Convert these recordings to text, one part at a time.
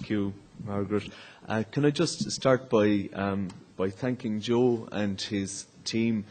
Thank you, Margaret. Can I just start by thanking Joe and his team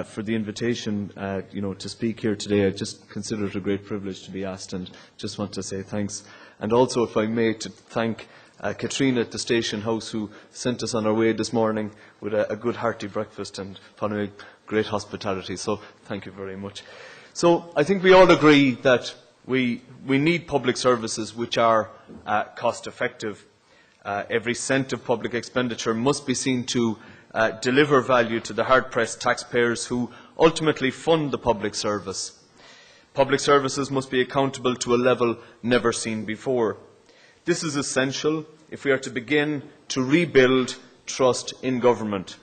for the invitation, to speak here today. I just consider it a great privilege to be asked, and just want to say thanks. And also, if I may, to thank Katrina at the Station House, who sent us on our way this morning with a good hearty breakfast and following great hospitality. So thank you very much. So I think we all agree that we need public services which are cost effective. Every cent of public expenditure must be seen to deliver value to the hard-pressed taxpayers who ultimately fund the public service. Public services must be accountable to a level never seen before. This is essential if we are to begin to rebuild trust in government.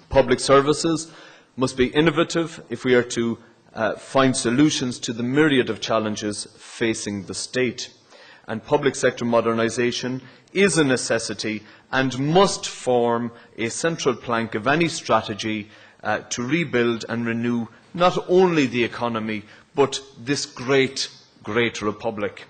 Public services must be innovative if we are to find solutions to the myriad of challenges facing the state. And public sector modernisation is a necessity and must form a central plank of any strategy to rebuild and renew not only the economy but this great republic.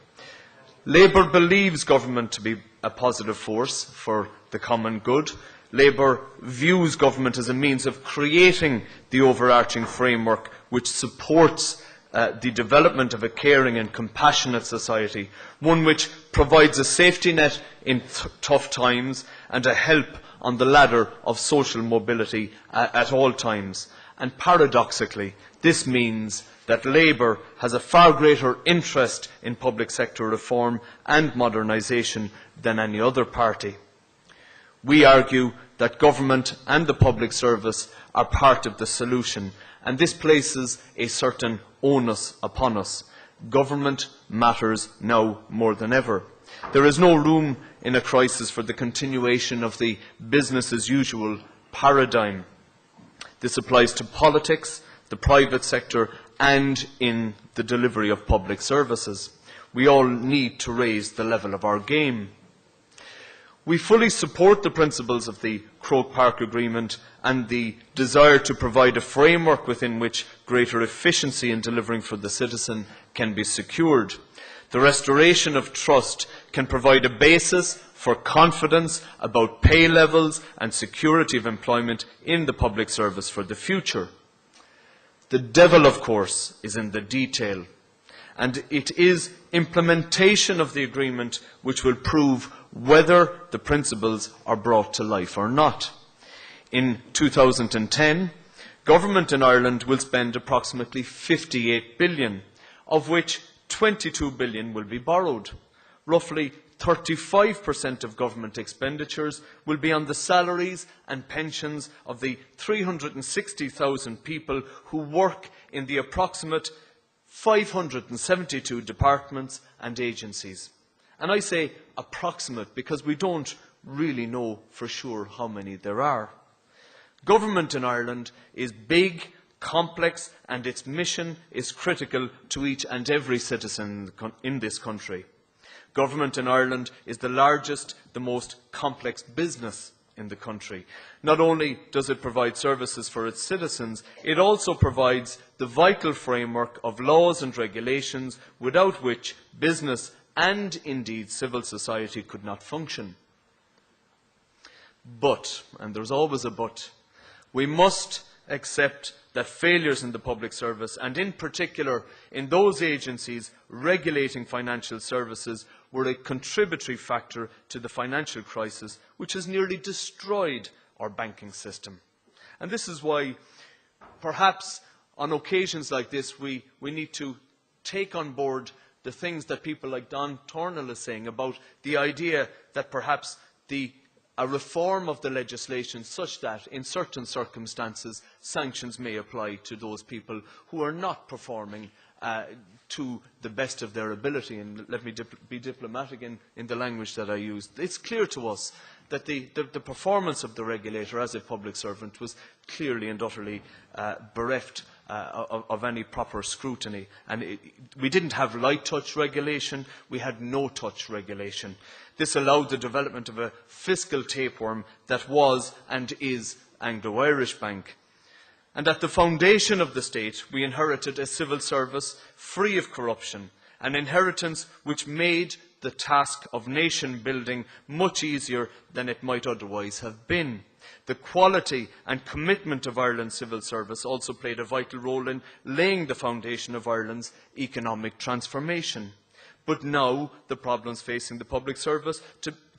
Labour believes government to be a positive force for the common good. Labour views government as a means of creating the overarching framework which supports the development of a caring and compassionate society, one which provides a safety net in tough times and a help on the ladder of social mobility at all times. And paradoxically, this means that Labour has a far greater interest in public sector reform and modernisation than any other party. We argue that government and the public service are part of the solution, and this places a certain onus upon us. Government matters now more than ever. There is no room in a crisis for the continuation of the business as usual paradigm. This applies to politics, the private sector, and in the delivery of public services. We all need to raise the level of our game. We fully support the principles of the Croke Park Agreement and the desire to provide a framework within which greater efficiency in delivering for the citizen can be secured. The restoration of trust can provide a basis for confidence about pay levels and security of employment in the public service for the future. The devil, of course, is in the detail, and it is implementation of the agreement which will prove whether the principles are brought to life or not. In 2010, government in Ireland will spend approximately 58 billion, of which 22 billion will be borrowed. Roughly 35% of government expenditures will be on the salaries and pensions of the 360,000 people who work in the approximate 572 departments and agencies. And I say approximate because we don't really know for sure how many there are. Government in Ireland is big, complex, and its mission is critical to each and every citizen in this country. Government in Ireland is the largest, the most complex business in the country. Not only does it provide services for its citizens, it also provides the vital framework of laws and regulations without which business and indeed civil society could not function. But, and there's always a but, we must accept that failures in the public service, and in particular in those agencies regulating financial services, were a contributory factor to the financial crisis which has nearly destroyed our banking system. And this is why, perhaps on occasions like this, we need to take on board the things that people like Don Tornell is saying about the idea that perhaps a reform of the legislation such that, in certain circumstances, sanctions may apply to those people who are not performing to the best of their ability. And let me be diplomatic in the language that I used. It's clear to us that the performance of the regulator as a public servant was clearly and utterly bereft of any proper scrutiny. And we didn't have light touch regulation, we had no touch regulation. This allowed the development of a fiscal tapeworm that was and is Anglo-Irish Bank. And at the foundation of the state, we inherited a civil service free of corruption, an inheritance which made the task of nation building much easier than it might otherwise have been. The quality and commitment of Ireland's civil service also played a vital role in laying the foundation of Ireland's economic transformation. But now the problems facing the public service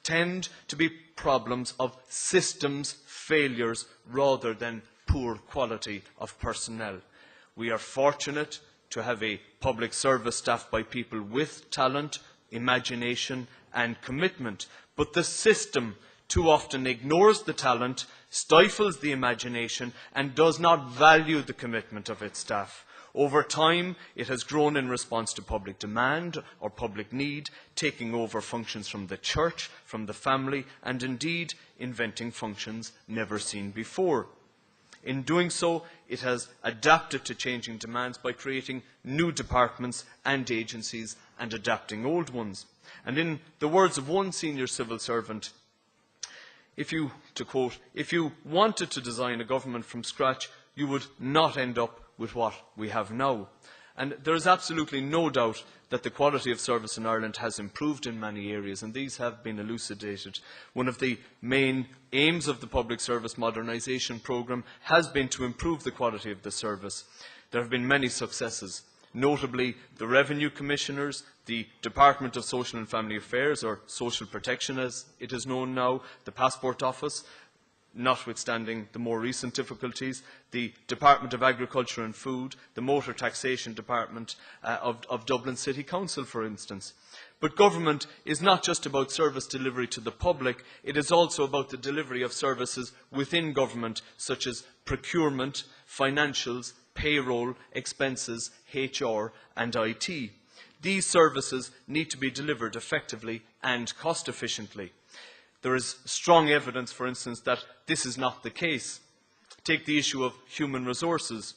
tend to be problems of systems failures rather than poor quality of personnel. We are fortunate to have a public service staffed by people with talent, imagination and commitment, but the system too often ignores the talent, stifles the imagination and does not value the commitment of its staff. Over time, it has grown in response to public demand or public need, taking over functions from the church, from the family, and indeed inventing functions never seen before. In doing so, it has adapted to changing demands by creating new departments and agencies and adapting old ones. And in the words of one senior civil servant, to quote, if you wanted to design a government from scratch, you would not end up with what we have now. And there is absolutely no doubt that the quality of service in Ireland has improved in many areas, and these have been elucidated. One of the main aims of the Public Service Modernisation Programme has been to improve the quality of the service. There have been many successes, notably the Revenue Commissioners, the Department of Social and Family Affairs, or Social Protection as it is known now, the Passport Office, notwithstanding the more recent difficulties, the Department of Agriculture and Food, the Motor Taxation Department of Dublin City Council, for instance. But government is not just about service delivery to the public, it is also about the delivery of services within government, such as procurement, financials, payroll, expenses, HR and IT. These services need to be delivered effectively and cost efficiently. There is strong evidence, for instance, that this is not the case. Take the issue of human resources.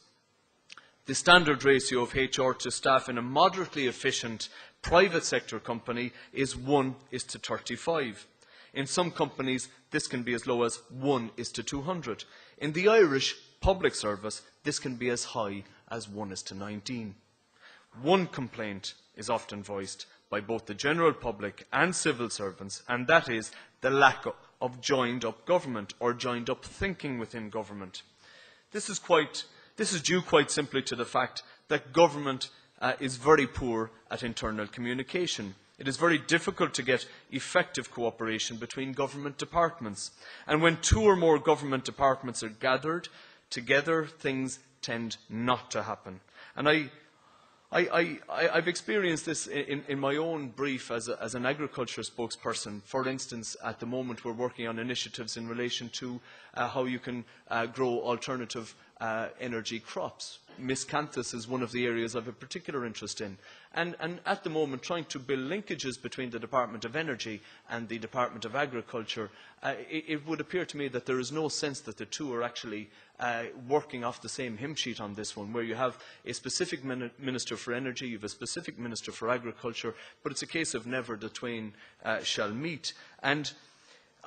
The standard ratio of HR to staff in a moderately efficient private sector company is 1:35. In some companies, this can be as low as 1:200. In the Irish public service, this can be as high as 1:19. One complaint is often voiced by both the general public and civil servants, and that is the lack of joined-up government or joined-up thinking within government. This is due quite simply to the fact that government is very poor at internal communication. It is very difficult to get effective cooperation between government departments. And when two or more government departments are gathered together, things tend not to happen. And I've experienced this in my own brief as an agriculture spokesperson. For instance, at the moment we're working on initiatives in relation to how you can grow alternative energy crops. Miscanthus is one of the areas I have a particular interest in. And at the moment, trying to build linkages between the Department of Energy and the Department of Agriculture, it would appear to me that there is no sense that the two are actually working off the same hymn sheet on this one, where you have a specific Minister for Energy, you have a specific Minister for Agriculture, but it's a case of never the twain shall meet. And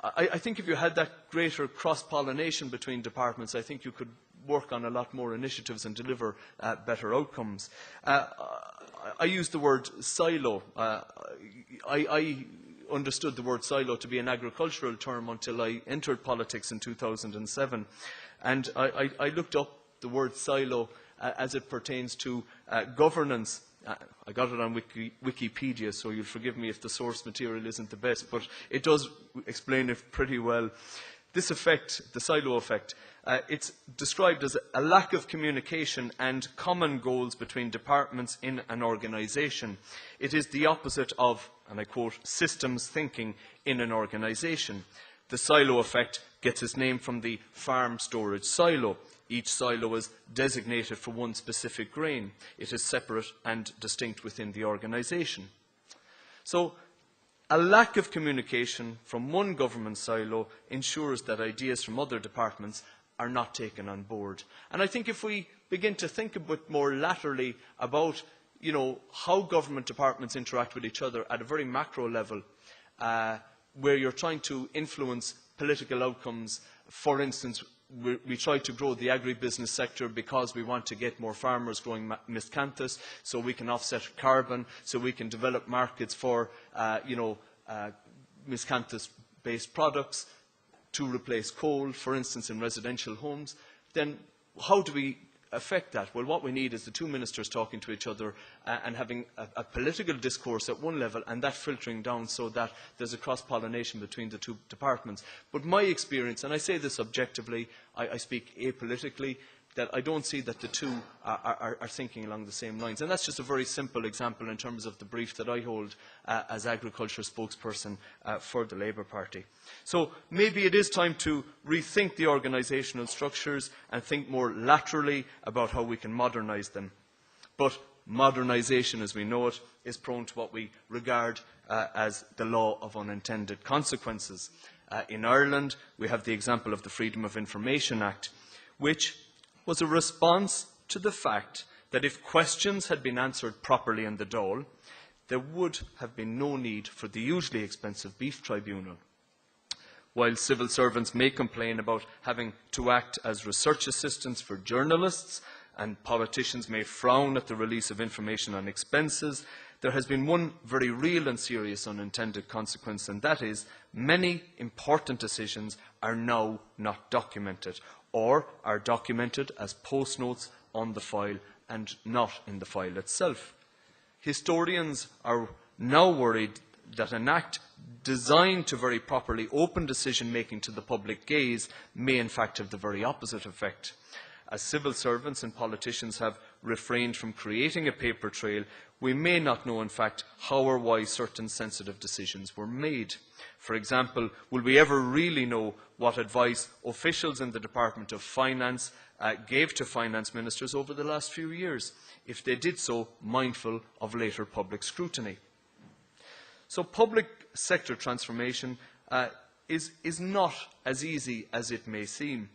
I think if you had that greater cross-pollination between departments, I think you could work on a lot more initiatives and deliver better outcomes. I use the word silo. I understood the word silo to be an agricultural term until I entered politics in 2007. And I looked up the word silo as it pertains to governance. I got it on Wikipedia, so you'll forgive me if the source material isn't the best, but it does explain it pretty well. This effect, the silo effect, it's described as a lack of communication and common goals between departments in an organisation. It is the opposite of, and I quote, systems thinking in an organisation. The silo effect gets its name from the farm storage silo. Each silo is designated for one specific grain. It is separate and distinct within the organisation. So, a lack of communication from one government silo ensures that ideas from other departments are not taken on board. And I think if we begin to think a bit more laterally about, how government departments interact with each other at a very macro level, where you're trying to influence political outcomes, for instance, we try to grow the agribusiness sector because we want to get more farmers growing miscanthus, so we can offset carbon, so we can develop markets for miscanthus-based products to replace coal, for instance, in residential homes. Then how do we affect that? Well, what we need is the two ministers talking to each other and having a political discourse at one level, and that filtering down so that there's a cross-pollination between the two departments. But my experience, and I say this objectively, I speak apolitically, that I don't see that the two are thinking along the same lines. And that's just a very simple example in terms of the brief that I hold as agriculture spokesperson for the Labour Party. So maybe it is time to rethink the organisational structures and think more laterally about how we can modernise them. But modernisation, as we know it, is prone to what we regard as the law of unintended consequences. In Ireland, we have the example of the Freedom of Information Act, which was a response to the fact that if questions had been answered properly in the Dáil, there would have been no need for the hugely expensive beef tribunal. While civil servants may complain about having to act as research assistants for journalists, and politicians may frown at the release of information on expenses, there has been one very real and serious unintended consequence, and that is many important decisions are now not documented, or are documented as post notes on the file and not in the file itself. Historians are now worried that an act designed to very properly open decision-making to the public gaze may in fact have the very opposite effect. As civil servants and politicians have refrained from creating a paper trail, we may not know in fact how or why certain sensitive decisions were made. For example, will we ever really know what advice officials in the Department of Finance gave to finance ministers over the last few years, if they did so mindful of later public scrutiny? So public sector transformation is not as easy as it may seem,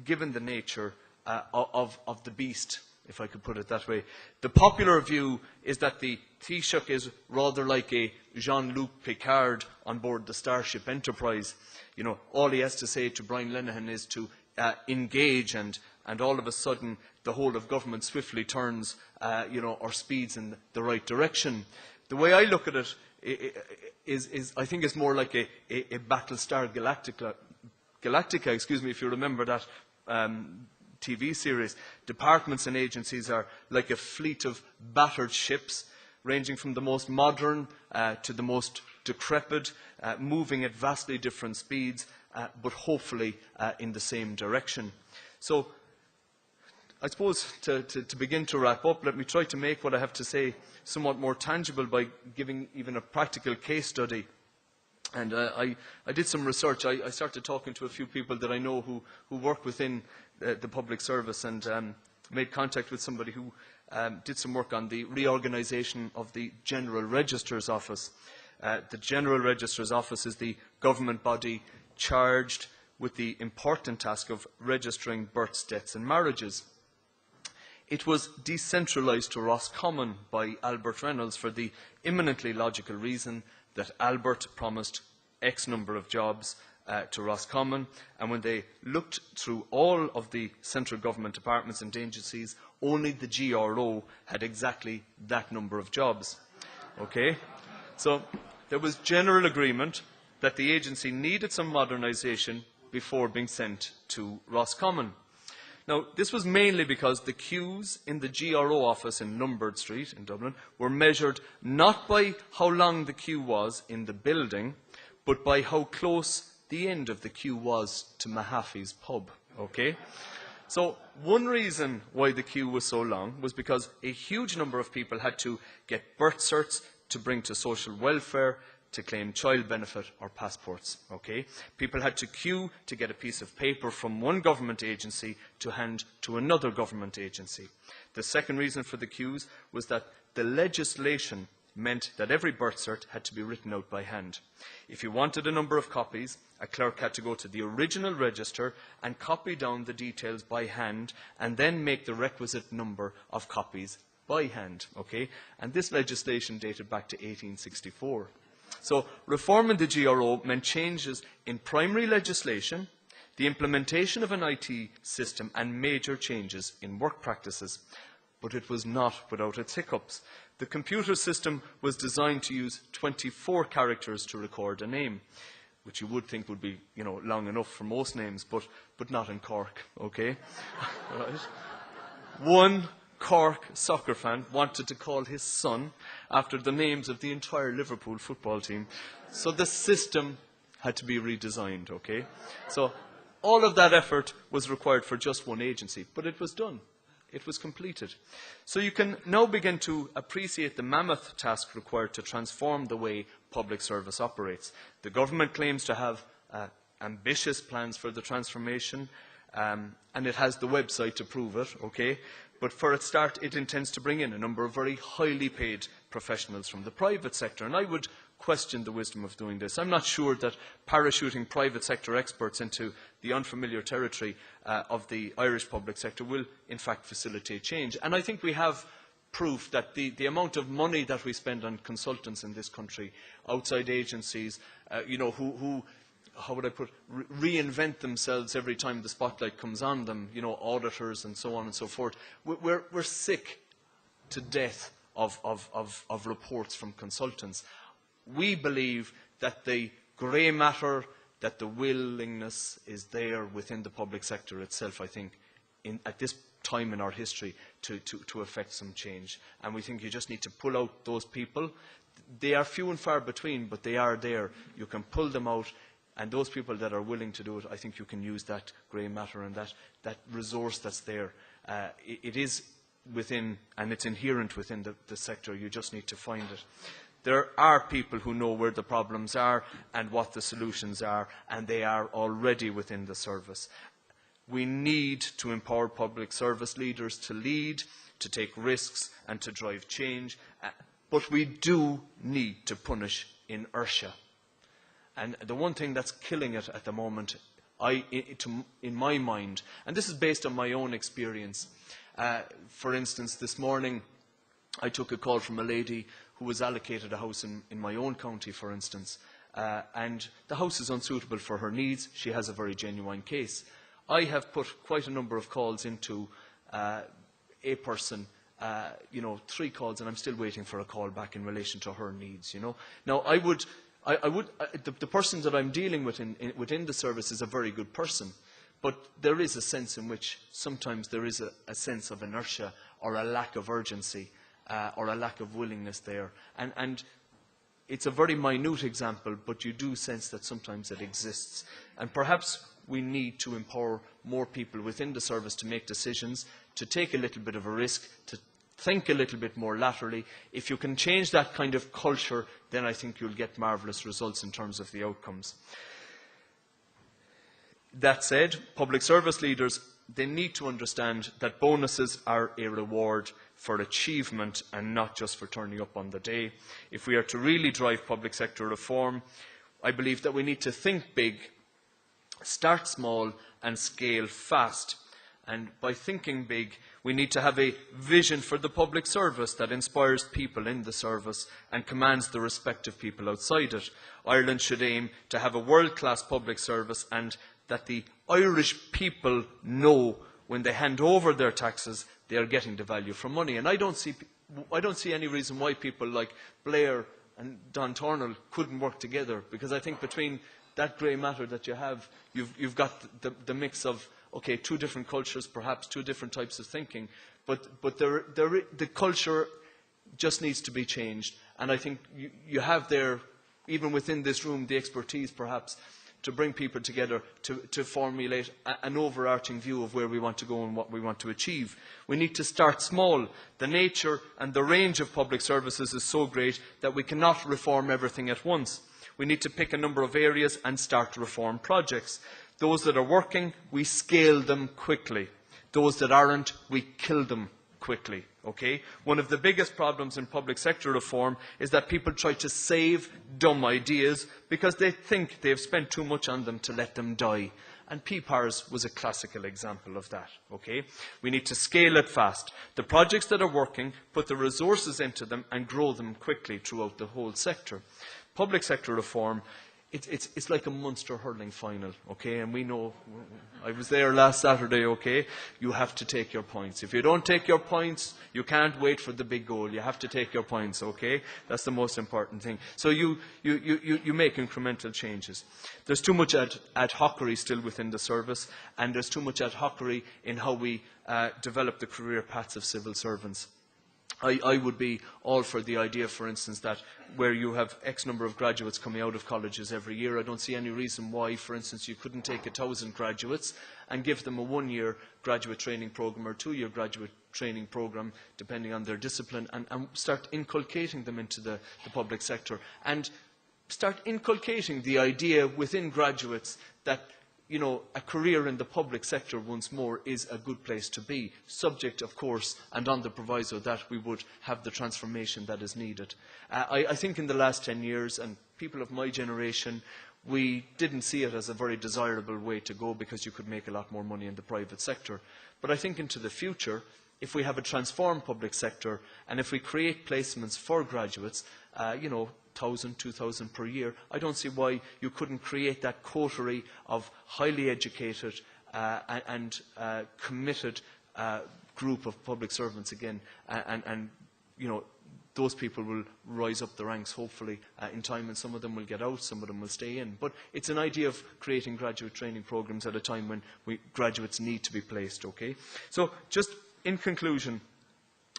given the nature of the beast, if I could put it that way. The popular view is that the Taoiseach is rather like a Jean-Luc Picard on board the Starship Enterprise. You know, all he has to say to Brian Lenihan is to engage, and all of a sudden the whole of government swiftly turns, or speeds in the right direction. The way I look at it is I think it's more like a Battlestar Galactica, excuse me, if you remember that TV series. Departments and agencies are like a fleet of battered ships, ranging from the most modern to the most decrepit, moving at vastly different speeds, but hopefully in the same direction. So I suppose to begin to wrap up, let me try to make what I have to say somewhat more tangible by giving even a practical case study. And I did some research. I started talking to a few people that I know who work within the public service, and made contact with somebody who did some work on the reorganisation of the General Register's Office. The General Register's Office is the government body charged with the important task of registering births, deaths and marriages. It was decentralised to Roscommon by Albert Reynolds for the imminently logical reason that Albert promised X number of jobs to Roscommon, and when they looked through all of the central government departments and agencies, only the GRO had exactly that number of jobs. Okay? So there was general agreement that the agency needed some modernisation before being sent to Roscommon. Now, this was mainly because the queues in the GRO office in Lombard Street in Dublin were measured not by how long the queue was in the building, but by how close the end of the queue was to Mahaffey's pub. Okay? So one reason why the queue was so long was because a huge number of people had to get birth certs to bring to social welfare, to claim child benefit or passports. Okay? People had to queue to get a piece of paper from one government agency to hand to another government agency. The second reason for the queues was that the legislation meant that every birth cert had to be written out by hand. If you wanted a number of copies, a clerk had to go to the original register and copy down the details by hand, and then make the requisite number of copies by hand. Okay? And this legislation dated back to 1864. So reform in the GRO meant changes in primary legislation the implementation of an IT system and major changes in work practices. But it was not without its hiccups. The computer system was designed to use 24 characters to record a name, which you would think would be, long enough for most names, but not in Cork, okay? Right? One Cork soccer fan wanted to call his son after the names of the entire Liverpool football team. So the system had to be redesigned, okay? So all of that effort was required for just one agency, but it was done. It was completed. So you can now begin to appreciate the mammoth task required to transform the way public service operates. The government claims to have ambitious plans for the transformation, and it has the website to prove it, okay? But for a start, it intends to bring in a number of very highly paid professionals from the private sector, and I would question the wisdom of doing this. I'm not sure that parachuting private sector experts into the unfamiliar territory of the Irish public sector will, in fact, facilitate change. And I think we have proof that the amount of money that we spend on consultants in this country, outside agencies, who how would I put, reinvent themselves every time the spotlight comes on them, auditors and so on and so forth. We're sick to death of reports from consultants. We believe that the grey matter, that the willingness is there within the public sector itself, I think, at this time in our history to effect some change. And we think you just need to pull out those people. They are few and far between, but they are there. You can pull them out, and those people that are willing to do it, I think you can use that grey matter and that resource that's there. It is within, and it's inherent within the sector. You just need to find it. There are people who know where the problems are and what the solutions are, and they are already within the service. We need to empower public service leaders to lead, to take risks and to drive change, but we do need to punish inertia. And the one thing that's killing it at the moment, in my mind, and this is based on my own experience. For instance, this morning I took a call from a lady who was allocated a house in my own county, for instance, and the house is unsuitable for her needs. She has a very genuine case. I have put quite a number of calls into a person, 3 calls, and I'm still waiting for a call back in relation to her needs. Now, the person that I'm dealing with within the service is a very good person, but there is a sense in which sometimes there is a sense of inertia or a lack of urgency. Or a lack of willingness there. And it's a very minute example, but you do sense that sometimes it exists. And perhaps we need to empower more people within the service to make decisions, to take a little bit of a risk, to think a little bit more laterally. If you can change that kind of culture, then I think you'll get marvellous results in terms of the outcomes. That said, public service leaders, they need to understand that bonuses are a reward for achievement and not just for turning up on the day. If we are to really drive public sector reform, I believe that we need to think big, start small and scale fast. And by thinking big, we need to have a vision for the public service that inspires people in the service and commands the respect of people outside it. Ireland should aim to have a world-class public service, and that the Irish people know when they hand over their taxes, they are getting the value for money. And I don't see any reason why people like Blair and Don Tornell couldn't work together, because I think between that grey matter that you have, you've got the mix of, okay, 2 different cultures, perhaps 2 different types of thinking, but the culture just needs to be changed. And I think you have there, even within this room, the expertise perhaps to bring people together to formulate an overarching view of where we want to go and what we want to achieve. We need to start small. The nature and the range of public services is so great that we cannot reform everything at once. We need to pick a number of areas and start reform projects. Those that are working, we scale them quickly. Those that aren't, we kill them quickly. Okay? One of the biggest problems in public sector reform is that people try to save dumb ideas because they think they've spent too much on them to let them die. And PPARS was a classical example of that. Okay? We need to scale it fast. The projects that are working, put the resources into them and grow them quickly throughout the whole sector. Public sector reform it's like a Munster hurling final, okay? And we know, I was there last Saturday, okay? You have to take your points. If you don't take your points, you can't wait for the big goal. You have to take your points, okay? That's the most important thing. So you make incremental changes. There's too much ad hocery still within the service, and there's too much ad hocery in how we develop the career paths of civil servants. I would be all for the idea, for instance, that where you have X number of graduates coming out of colleges every year, I don't see any reason why, for instance, you couldn't take 1,000 graduates and give them a 1-year graduate training programme or 2-year graduate training programme, depending on their discipline, and start inculcating them into the public sector. And start inculcating the idea within graduates that, you know, a career in the public sector once more is a good place to be, subject, of course, and on the proviso that we would have the transformation that is needed. I think in the last 10 years, and people of my generation, we didn't see it as a very desirable way to go because you could make a lot more money in the private sector. But I think into the future, if we have a transformed public sector and if we create placements for graduates, you know, 1,000, 2,000 per year, I don't see why you couldn't create that coterie of highly educated and committed group of public servants again, and you know, those people will rise up the ranks hopefully in time, and some of them will get out, some of them will stay in. But it's an idea of creating graduate training programs at a time when graduates need to be placed, okay? So just in conclusion,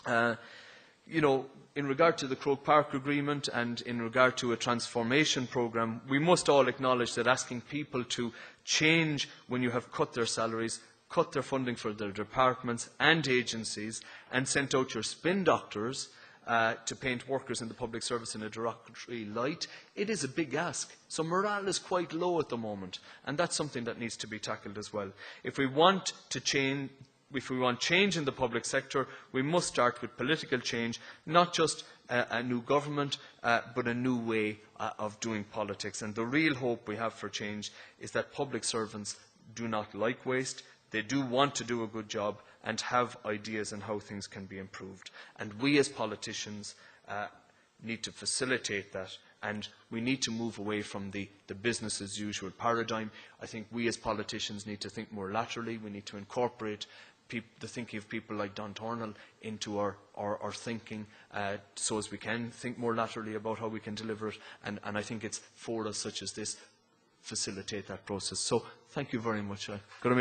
you know, in regard to the Croke Park Agreement and in regard to a transformation programme, we must all acknowledge that asking people to change when you have cut their salaries, cut their funding for their departments and agencies, and sent out your spin doctors to paint workers in the public service in a derogatory light, it is a big ask. So morale is quite low at the moment, and that's something that needs to be tackled as well. If we want change in the public sector, we must start with political change, not just a new government, but a new way of doing politics. And the real hope we have for change is that public servants do not like waste, they do want to do a good job and have ideas on how things can be improved. And we as politicians need to facilitate that, and we need to move away from the business as usual paradigm. I think we as politicians need to think more laterally. We need to incorporate the thinking of people like Don Tornell into our thinking, so as we can think more laterally about how we can deliver it, and I think it's forums such as this facilitate that process. So thank you very much. Go to